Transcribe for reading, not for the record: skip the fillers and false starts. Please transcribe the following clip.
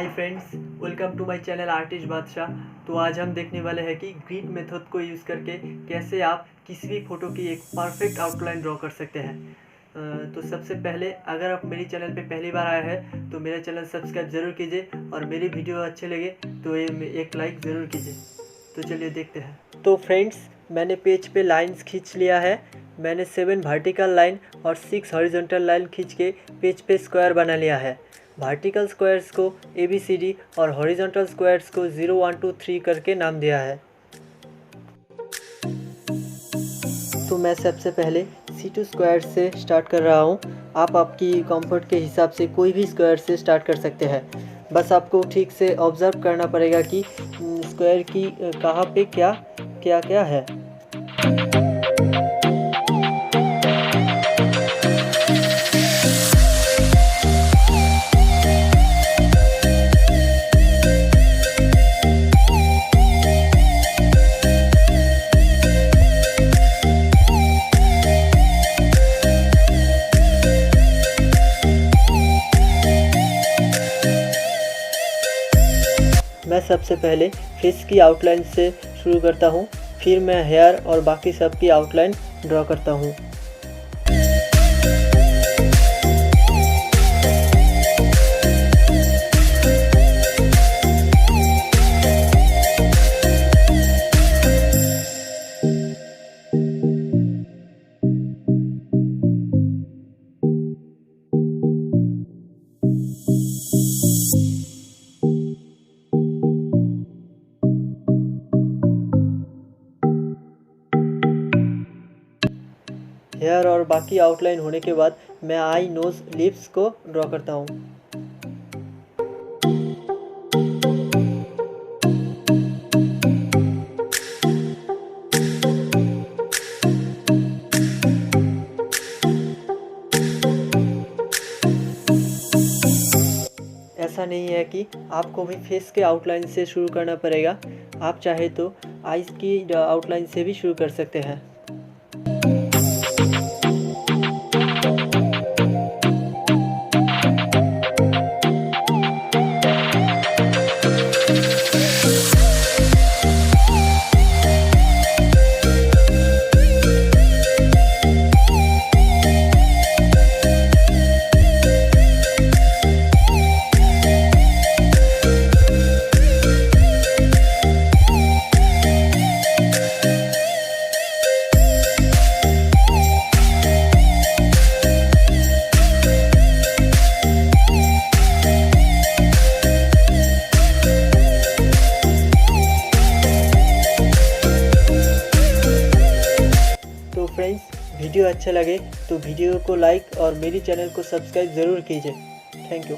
Hi friends, welcome to my channel artist Badshah. तो आज हम देखने वाले हैं कि ग्रिड मेथड को यूज़ करके कैसे आप किसी भी फ़ोटो की एक परफेक्ट आउटलाइन ड्रॉ कर सकते हैं। तो सबसे पहले अगर आप मेरे चैनल पे पहली बार आए हैं तो मेरा चैनल सब्सक्राइब ज़रूर कीजिए और मेरी वीडियो अच्छे लगे तो एक लाइक ज़रूर कीजिए। तो चलिए देखते हैं। तो फ्रेंड्स, मैंने पेज पे लाइन्स खींच लिया है। मैंने 7 वर्टिकल लाइन और 6 हॉरिजॉन्टल लाइन खींच के पेज पे स्क्वायर बना लिया है। वर्टिकल स्क्वायर्स को ABCD और हॉरिजॉन्टल स्क्वायर्स को 0 1 2 3 करके नाम दिया है। तो मैं सबसे पहले C2 स्क्वायर से स्टार्ट कर रहा हूँ। आप आपकी कंफर्ट के हिसाब से कोई भी स्क्वायर से स्टार्ट कर सकते हैं। बस आपको ठीक से ऑब्ज़र्व करना पड़ेगा कि स्क्वायर की कहाँ पे क्या है। मैं सबसे पहले फेस की आउटलाइन से शुरू करता हूँ, फिर मैं हेयर और बाकी सब की आउटलाइन ड्रॉ करता हूँ। हेयर और बाकी आउटलाइन होने के बाद मैं आई, नोज़, लिप्स को ड्रॉ करता हूँ। ऐसा नहीं है कि आपको भी फेस के आउटलाइन से शुरू करना पड़ेगा। आप चाहे तो आईज़ की आउटलाइन से भी शुरू कर सकते हैं। फ्रेंड्स, वीडियो अच्छा लगे तो वीडियो को लाइक और मेरी चैनल को सब्सक्राइब ज़रूर कीजिए। Thank you.